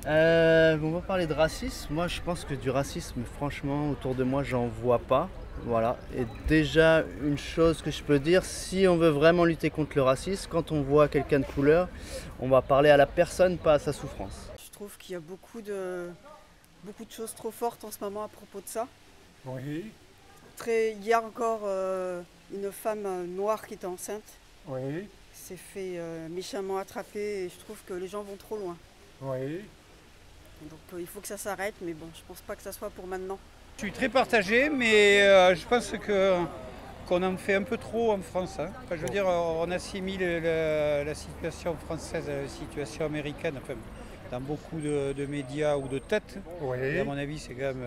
On va parler de racisme. Moi, je pense que du racisme, franchement, autour de moi, j'en vois pas. Voilà. Et déjà, une chose que je peux dire, si on veut vraiment lutter contre le racisme, quand on voit quelqu'un de couleur, on va parler à la personne, pas à sa souffrance. Je trouve qu'il y a beaucoup de choses trop fortes en ce moment à propos de ça. Oui, Hier encore, une femme noire qui était enceinte oui, s'est fait méchamment attraper et je trouve que les gens vont trop loin. oui. Donc il faut que ça s'arrête, mais bon, je pense pas que ça soit pour maintenant. Je suis très partagé, mais je pense qu'on en fait un peu trop en France, hein. Enfin, je veux dire, on assimile la situation française à la situation américaine, enfin, dans beaucoup de médias ou de têtes. Et à Oui, mon avis, c'est quand même,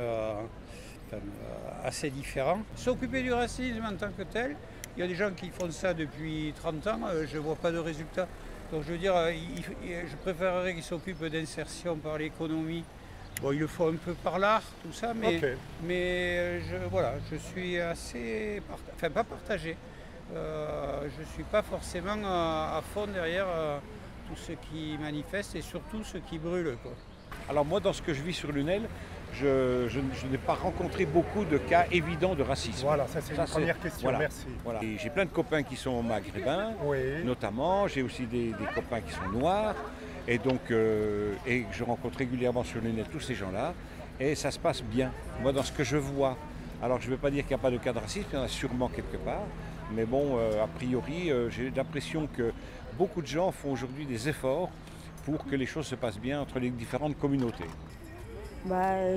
assez différent. S'occuper du racisme en tant que tel, il y a des gens qui font ça depuis 30 ans, je ne vois pas de résultat. Donc je veux dire, je préférerais qu'ils s'occupent d'insertion par l'économie. Bon, il le faut un peu par l'art, tout ça, ok. mais voilà, je suis assez, enfin pas partagé. Je ne suis pas forcément à fond derrière tout ce qui manifeste et surtout ce qui brûle, quoi. Alors moi, dans ce que je vis sur Lunel, je n'ai pas rencontré beaucoup de cas évidents de racisme. Voilà, ça c'est une première question, voilà, merci. voilà. Et j'ai plein de copains qui sont maghrébins, Oui, notamment. J'ai aussi des copains qui sont noirs. Et donc, et je rencontre régulièrement sur Lunel tous ces gens-là. Et ça se passe bien. Moi, dans ce que je vois, alors je ne veux pas dire qu'il n'y a pas de cas de racisme, il y en a sûrement quelque part. Mais bon, a priori, j'ai l'impression que beaucoup de gens font aujourd'hui des efforts pour que les choses se passent bien entre les différentes communautés.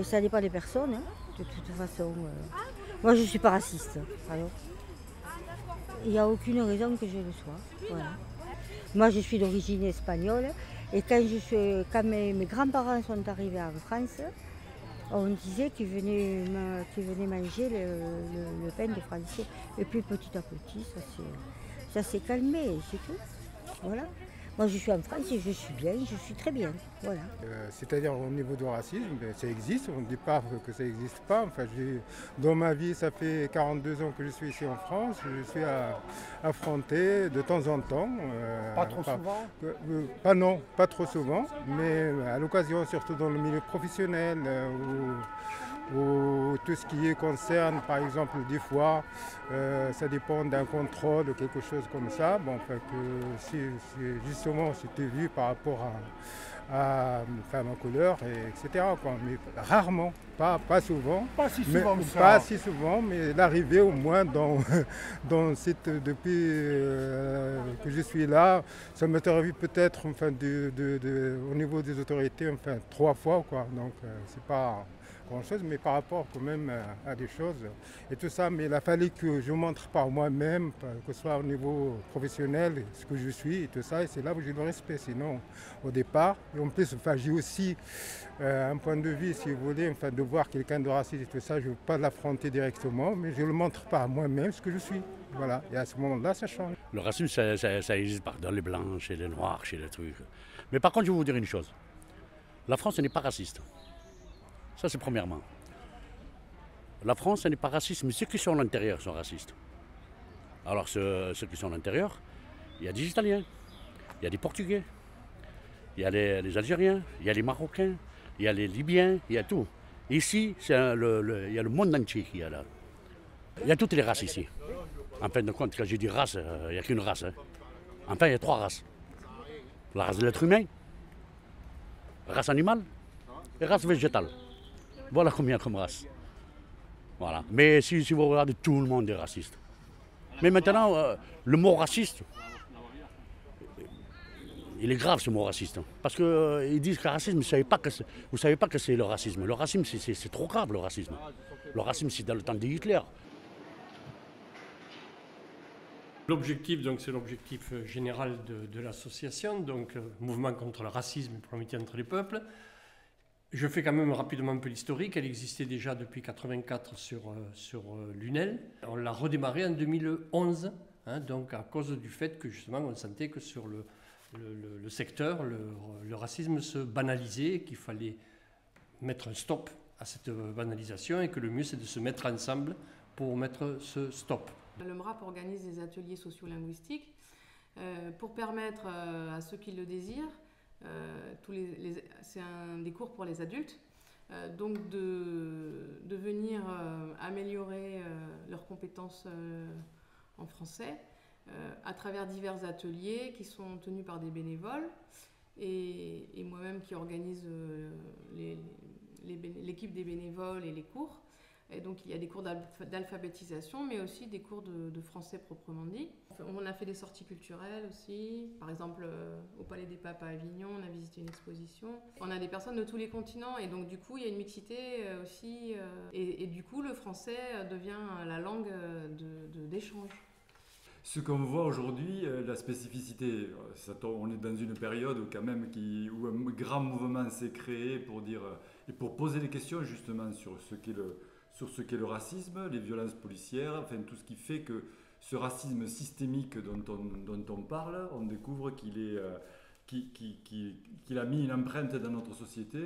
Ça dépend des personnes, hein, de toute façon. Moi, je ne suis pas raciste. Alors, il n'y a aucune raison que je le sois. Voilà. Moi, je suis d'origine espagnole. Et quand mes grands-parents sont arrivés en France, on disait qu'ils venaient manger le pain des Français. Et puis petit à petit, ça s'est calmé, et c'est tout. Voilà. Moi, je suis en France et je suis bien, je suis très bien. Voilà. c'est-à-dire au niveau du racisme, ben, ça existe, on ne dit pas que ça n'existe pas. Enfin, dans ma vie, ça fait 42 ans que je suis ici en France, je suis affronté de temps en temps. Pas trop souvent. Pas non, pas trop souvent, mais à l'occasion, surtout dans le milieu professionnel, ou tout ce qui concerne, par exemple, des fois, ça dépend d'un contrôle ou quelque chose comme ça. Bon, enfin, justement, c'était vu par rapport à ma couleur, etc. Quoi. Mais rarement, pas souvent. Pas si Mais, souvent que ça. pas si souvent, mais l'arrivée au moins depuis que je suis là, ça m'est arrivé peut-être enfin, au niveau des autorités, enfin 3 fois, quoi. Donc c'est pas grand-chose, mais par rapport quand même à des choses et tout ça. Mais il a fallu que je montre par moi-même, que ce soit au niveau professionnel, ce que je suis et tout ça. Et c'est là où j'ai le respect. Sinon, au départ, et en plus, enfin, j'ai aussi un point de vue, si vous voulez, enfin, de voir quelqu'un de raciste et tout ça. Je ne veux pas l'affronter directement, mais je le montre par moi-même ce que je suis. Voilà. Et à ce moment-là, ça change. Le racisme, ça existe dans les blancs, chez les noirs, chez les trucs. Mais par contre, je vais vous dire une chose. La France n'est pas raciste. Ça, c'est premièrement. La France n'est pas raciste, mais ceux qui sont à l'intérieur sont racistes. Alors, ceux qui sont à l'intérieur, il y a des Italiens, il y a des Portugais, il y a les Algériens, il y a les Marocains, il y a les Libyens, il y a tout. Ici, il y a le monde entier qui est là. Il y a toutes les races ici. En fin de compte, quand j'ai dit race, il n'y a qu'une race, hein. Enfin, il y a 3 races. La race de l'être humain, race animale et race végétale. Voilà combien comme race. Voilà. Mais si vous regardez, tout le monde est raciste. Mais maintenant, le mot raciste, il est grave ce mot raciste. Parce qu'ils disent que le racisme, vous ne savez pas que c'est le racisme. Le racisme, c'est trop grave, le racisme. Le racisme, c'est dans le temps de Hitler. L'objectif, donc, c'est l'objectif général de l'association, donc mouvement contre le racisme et pour l'amitié entre les peuples. Je fais quand même rapidement un peu l'historique. Elle existait déjà depuis 1984 sur Lunel. On l'a redémarré en 2011, hein, donc à cause du fait que justement on sentait que sur le secteur, le racisme se banalisait, qu'il fallait mettre un stop à cette banalisation et que le mieux c'est de se mettre ensemble pour mettre ce stop. Le MRAP organise des ateliers sociolinguistiques pour permettre à ceux qui le désirent C'est des cours pour les adultes. Donc de venir améliorer leurs compétences en français à travers divers ateliers qui sont tenus par des bénévoles et moi-même qui organise l'équipe des bénévoles et les cours. Et donc il y a des cours d'alphabétisation, mais aussi des cours de français proprement dit. On a fait des sorties culturelles aussi. Par exemple, au Palais des Papes à Avignon, on a visité une exposition. On a des personnes de tous les continents et donc du coup il y a une mixité aussi. Et du coup le français devient la langue d'échange. Ce qu'on voit aujourd'hui, la spécificité, on est dans une période quand même où un grand mouvement s'est créé pour dire et pour poser des questions justement sur ce qu'est le racisme, les violences policières, enfin tout ce qui fait que ce racisme systémique dont on parle, on découvre qu'il a mis une empreinte dans notre société.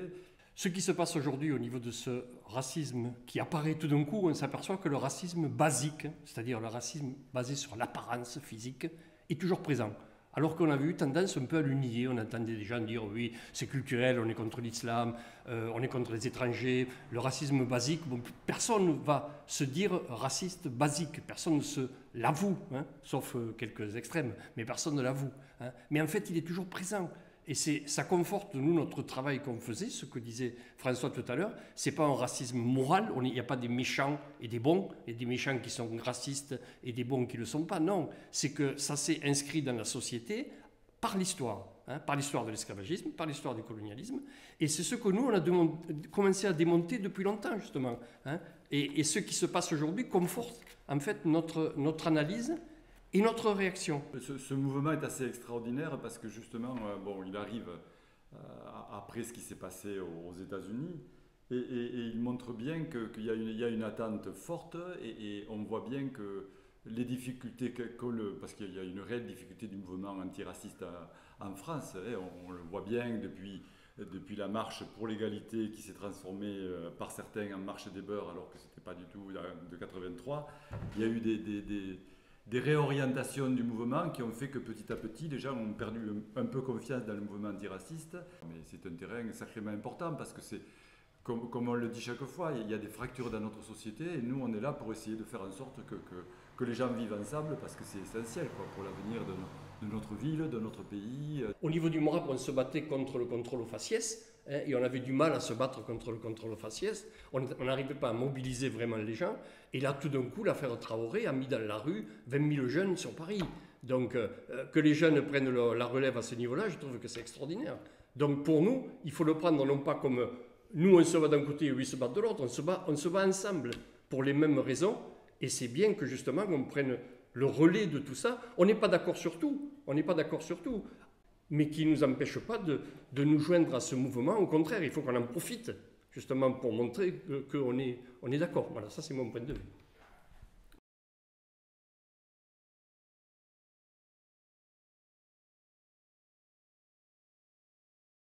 Ce qui se passe aujourd'hui au niveau de ce racisme qui apparaît tout d'un coup, on s'aperçoit que le racisme basique, c'est-à-dire le racisme basé sur l'apparence physique, est toujours présent. Alors qu'on avait eu tendance un peu à le nier, on entendait des gens dire oui, c'est culturel, on est contre l'islam, on est contre les étrangers, le racisme basique, bon, personne ne va se dire raciste basique, personne ne se l'avoue, hein, sauf quelques extrêmes, mais personne ne l'avoue. Hein. Mais en fait, il est toujours présent. Et ça conforte, nous, notre travail qu'on faisait, ce que disait François tout à l'heure. Ce n'est pas un racisme moral, il n'y a pas des méchants et des bons, et des méchants qui sont racistes et des bons qui ne le sont pas. Non, c'est que ça s'est inscrit dans la société par l'histoire, hein, par l'histoire de l'esclavagisme, par l'histoire du colonialisme. Et c'est ce que nous, on a commencé à démonter depuis longtemps, justement. Hein. Et ce qui se passe aujourd'hui conforte, en fait, notre analyse et notre réaction. Ce mouvement est assez extraordinaire parce que justement, il arrive après ce qui s'est passé aux États-Unis et il montre bien qu'il y a une attente forte et on voit bien que les difficultés parce qu'il y a une réelle difficulté du mouvement antiraciste en France. On le voit bien depuis la marche pour l'égalité qui s'est transformée par certains en marche des beurs alors que ce n'était pas du tout de 83. Il y a eu des réorientations du mouvement qui ont fait que petit à petit, les gens ont perdu un peu confiance dans le mouvement antiraciste. Mais c'est un terrain sacrément important parce que c'est, comme on le dit chaque fois, il y a des fractures dans notre société et nous, on est là pour essayer de faire en sorte que les gens vivent ensemble parce que c'est essentiel pour l'avenir de notre ville, de notre pays. Au niveau du MRAP, on se battait contre le contrôle au faciès. Et on avait du mal à se battre contre le contrôle au faciès. On n'arrivait pas à mobiliser vraiment les gens. Et là, tout d'un coup, l'affaire Traoré a mis dans la rue 20 000 jeunes sur Paris. Donc, que les jeunes prennent la relève à ce niveau-là, je trouve que c'est extraordinaire. Donc, pour nous, il faut le prendre non pas comme nous, on se bat d'un côté et eux, ils se battent de l'autre. On se bat ensemble pour les mêmes raisons. Et c'est bien que, justement, on prenne le relais de tout ça. On n'est pas d'accord sur tout. Mais qui ne nous empêche pas de nous joindre à ce mouvement. Au contraire, il faut qu'on en profite, justement, pour montrer qu'on est d'accord. Voilà, ça c'est mon point de vue.